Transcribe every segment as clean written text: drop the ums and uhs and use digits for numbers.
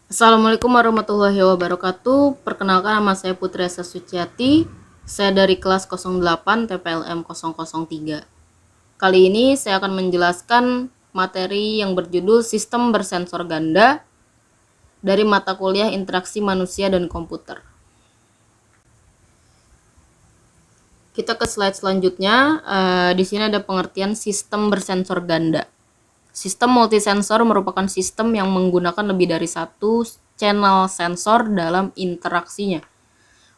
Assalamualaikum warahmatullahi wabarakatuh. Perkenalkan, nama saya Putri Asa Suciati. Saya dari kelas 08 TPLM 003. Kali ini saya akan menjelaskan materi yang berjudul Sistem Bersensor Ganda dari mata kuliah Interaksi Manusia dan Komputer. Kita ke slide selanjutnya. Di sini ada pengertian sistem bersensor ganda. Sistem multisensor merupakan sistem yang menggunakan lebih dari satu channel sensor dalam interaksinya.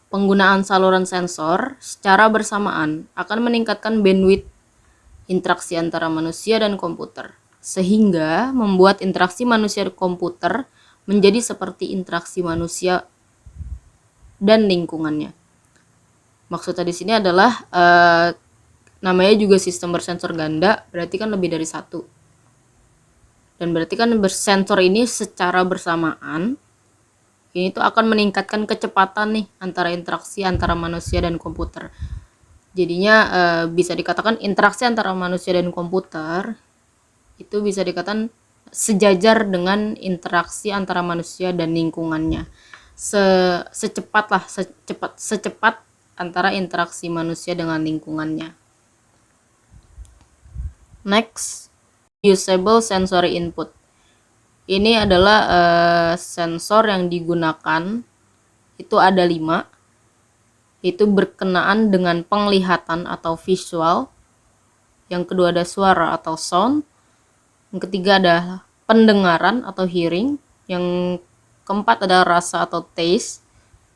Penggunaan saluran sensor secara bersamaan akan meningkatkan bandwidth interaksi antara manusia dan komputer, sehingga membuat interaksi manusia dan komputer menjadi seperti interaksi manusia dan lingkungannya. Maksudnya di sini adalah namanya juga sistem bersensor ganda, berarti kan lebih dari satu. Dan berarti kan bersensor ini secara bersamaan ini tuh akan meningkatkan kecepatan nih antara interaksi antara manusia dan komputer. Jadinya bisa dikatakan interaksi antara manusia dan komputer itu bisa dikatakan sejajar dengan interaksi antara manusia dan lingkungannya. Secepat antara interaksi manusia dengan lingkungannya. Next, usable sensory input. Ini adalah sensor yang digunakan, itu ada 5, itu berkenaan dengan penglihatan atau visual. Yang kedua ada suara atau sound. Yang ketiga ada pendengaran atau hearing. Yang keempat ada rasa atau taste.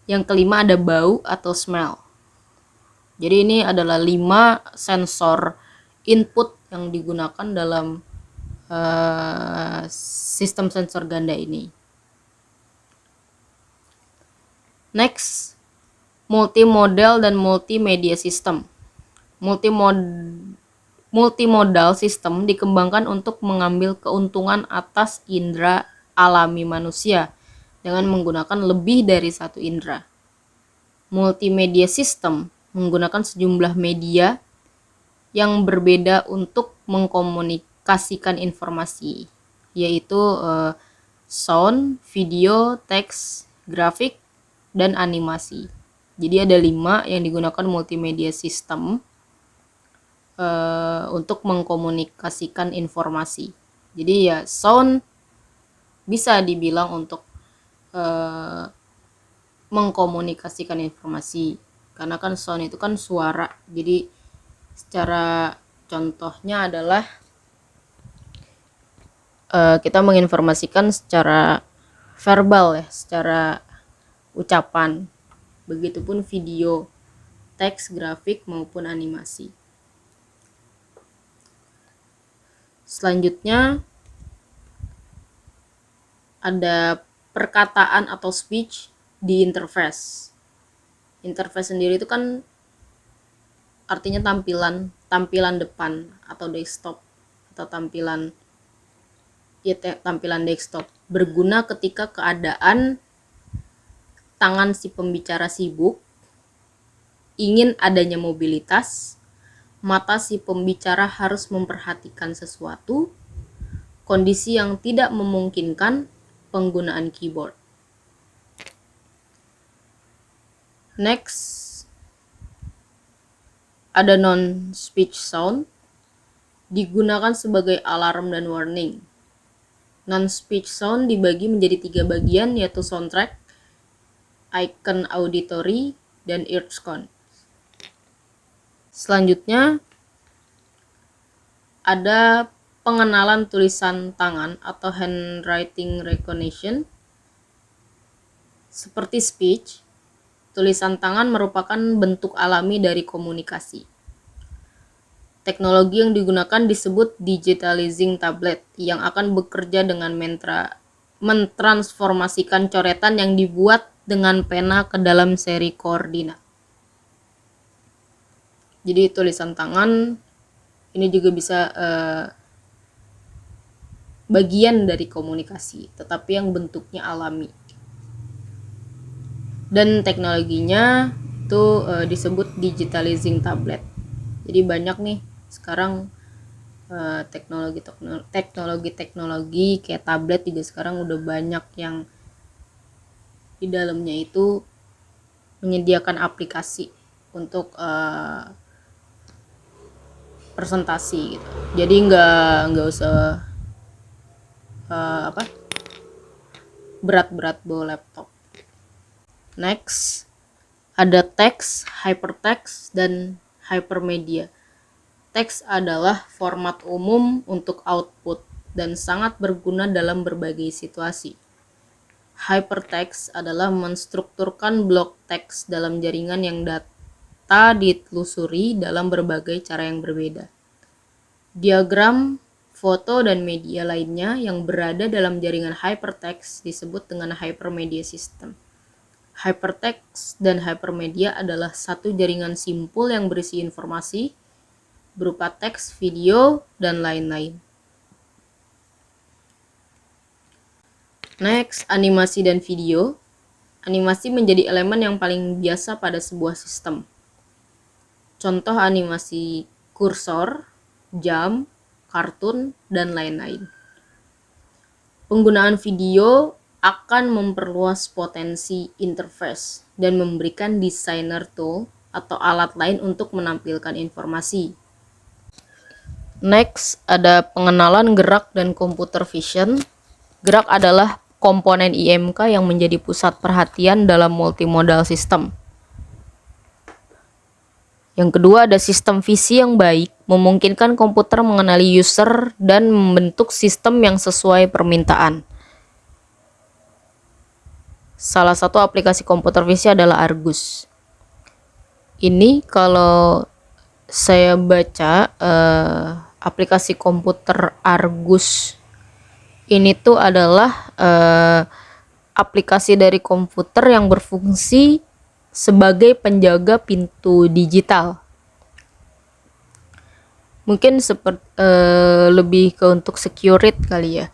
Yang kelima ada bau atau smell. Jadi ini adalah 5 sensor input yang digunakan dalam sistem sensor ganda ini. Next, multimodal dan multimedia system. Multimodal system dikembangkan untuk mengambil keuntungan atas indera alami manusia dengan menggunakan lebih dari satu indera. Multimedia system menggunakan sejumlah media yang berbeda untuk mengkomunikasikan informasi, yaitu sound, video, teks, grafik, dan animasi. Jadi ada 5 yang digunakan multimedia system untuk mengkomunikasikan informasi. Jadi ya sound bisa dibilang untuk mengkomunikasikan informasi, karena kan sound itu kan suara. Jadi secara contohnya adalah kita menginformasikan secara verbal ya, secara ucapan. Begitupun video, teks, grafik maupun animasi. Selanjutnya ada perkataan atau speech di interface. Interface sendiri itu kan artinya tampilan depan atau desktop atau tampilan desktop, berguna ketika keadaan tangan si pembicara sibuk, ingin adanya mobilitas, mata si pembicara harus memperhatikan sesuatu, kondisi yang tidak memungkinkan penggunaan keyboard. Next, ada non-speech sound, digunakan sebagai alarm dan warning. Non-speech sound dibagi menjadi 3 bagian, yaitu soundtrack, icon auditory, dan ear sound. Selanjutnya ada pengenalan tulisan tangan atau handwriting recognition. Seperti speech, tulisan tangan merupakan bentuk alami dari komunikasi. Teknologi yang digunakan disebut digitalizing tablet, yang akan bekerja dengan mentransformasikan coretan yang dibuat dengan pena ke dalam seri koordinat. Jadi tulisan tangan ini juga bisa bagian dari komunikasi, tetapi yang bentuknya alami. Dan teknologinya itu disebut digitalizing tablet. Jadi banyak nih sekarang teknologi kayak tablet juga sekarang udah banyak yang di dalamnya itu menyediakan aplikasi untuk presentasi gitu. Jadi nggak usah berat-berat bawa laptop. Next, ada teks, hypertext, dan hypermedia. Teks adalah format umum untuk output dan sangat berguna dalam berbagai situasi. Hypertext adalah menstrukturkan blok teks dalam jaringan yang data ditelusuri dalam berbagai cara yang berbeda. Diagram, foto, dan media lainnya yang berada dalam jaringan hypertext disebut dengan hypermedia system. Hypertext dan hypermedia adalah satu jaringan simpul yang berisi informasi berupa teks, video, dan lain-lain. Next, animasi dan video. Animasi menjadi elemen yang paling biasa pada sebuah sistem. Contoh animasi kursor, jam, kartun, dan lain-lain. Penggunaan video akan memperluas potensi interface dan memberikan designer tool atau alat lain untuk menampilkan informasi. Next, ada pengenalan gerak dan computer vision. Gerak adalah komponen IMK yang menjadi pusat perhatian dalam multimodal system. Yang kedua, ada sistem visi yang baik, memungkinkan komputer mengenali user dan membentuk sistem yang sesuai permintaan. Salah satu aplikasi komputer visi adalah Argus. Ini kalau saya baca aplikasi komputer Argus ini tuh adalah aplikasi dari komputer yang berfungsi sebagai penjaga pintu digital. Mungkin lebih ke untuk security kali ya.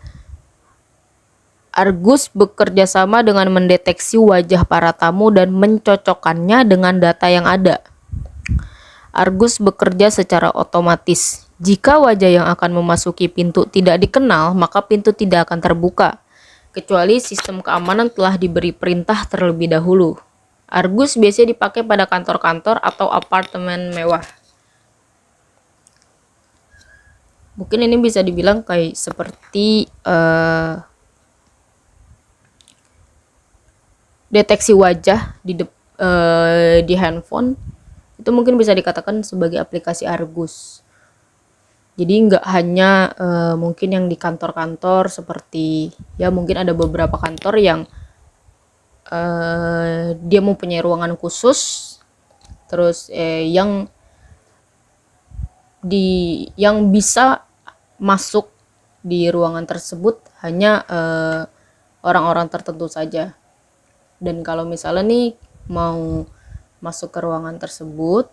Argus bekerja sama dengan mendeteksi wajah para tamu dan mencocokkannya dengan data yang ada. Argus bekerja secara otomatis. Jika wajah yang akan memasuki pintu tidak dikenal, maka pintu tidak akan terbuka, kecuali sistem keamanan telah diberi perintah terlebih dahulu. Argus biasanya dipakai pada kantor-kantor atau apartemen mewah. Mungkin ini bisa dibilang kayak seperti deteksi wajah di handphone. Itu mungkin bisa dikatakan sebagai aplikasi Argus. Jadi nggak hanya mungkin yang di kantor-kantor seperti ya mungkin ada beberapa kantor yang dia mempunyai ruangan khusus, terus yang bisa masuk di ruangan tersebut hanya orang-orang tertentu saja. Dan kalau misalnya nih mau masuk ke ruangan tersebut,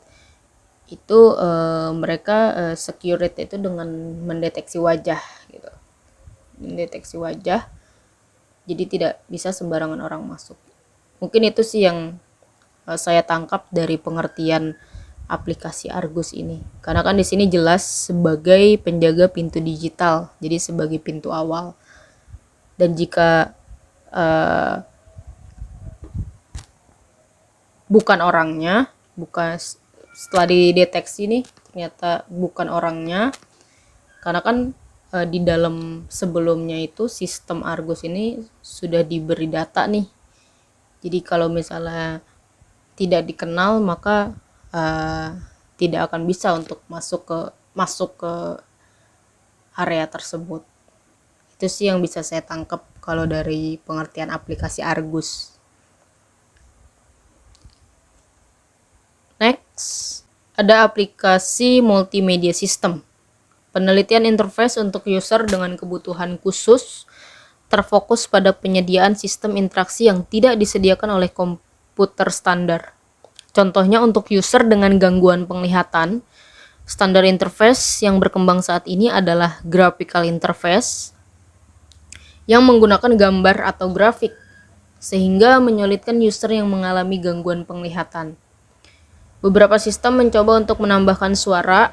itu mereka security itu dengan mendeteksi wajah gitu. Mendeteksi wajah. Jadi tidak bisa sembarangan orang masuk. Mungkin itu sih yang saya tangkap dari pengertian aplikasi Argus ini. Karena kan di sini jelas sebagai penjaga pintu digital, jadi sebagai pintu awal. Dan jika bukan orangnya, setelah dideteksi nih ternyata bukan orangnya, karena kan di dalam sebelumnya itu sistem Argus ini sudah diberi data nih. Jadi kalau misalnya tidak dikenal maka tidak akan bisa untuk masuk ke area tersebut. Itu sih yang bisa saya tangkap kalau dari pengertian aplikasi Argus. Next, ada aplikasi multimedia system. Penelitian interface untuk user dengan kebutuhan khusus terfokus pada penyediaan sistem interaksi yang tidak disediakan oleh komputer standar. Contohnya untuk user dengan gangguan penglihatan, standar interface yang berkembang saat ini adalah graphical interface yang menggunakan gambar atau grafik, sehingga menyulitkan user yang mengalami gangguan penglihatan. Beberapa sistem mencoba untuk menambahkan suara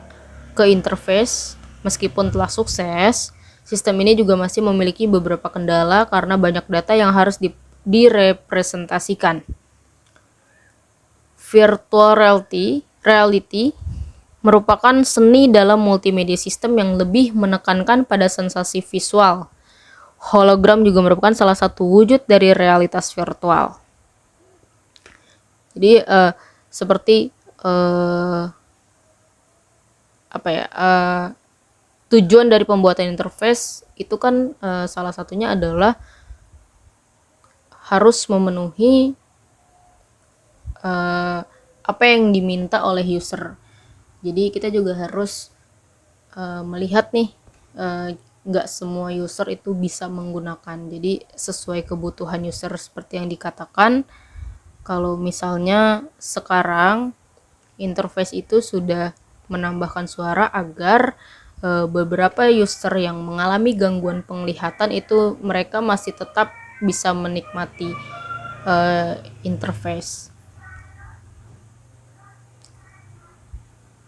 ke interface. Meskipun telah sukses, sistem ini juga masih memiliki beberapa kendala karena banyak data yang harus direpresentasikan. Virtual reality merupakan seni dalam multimedia sistem yang lebih menekankan pada sensasi visual. Hologram juga merupakan salah satu wujud dari realitas virtual. Jadi seperti tujuan dari pembuatan interface itu kan salah satunya adalah harus memenuhi apa yang diminta oleh user. Jadi kita juga harus melihat nih, nggak semua user itu bisa menggunakan. Jadi sesuai kebutuhan user seperti yang dikatakan. Kalau misalnya sekarang interface itu sudah menambahkan suara agar beberapa user yang mengalami gangguan penglihatan itu mereka masih tetap bisa menikmati interface.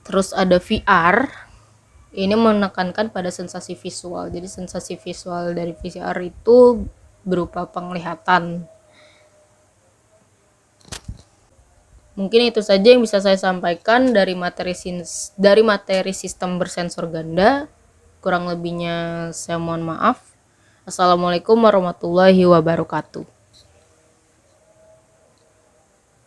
Terus ada VR, ini menekankan pada sensasi visual. Jadi sensasi visual dari VR itu berupa penglihatan. Mungkin itu saja yang bisa saya sampaikan dari materi sistem bersensor ganda. Kurang lebihnya saya mohon maaf. Assalamualaikum warahmatullahi wabarakatuh.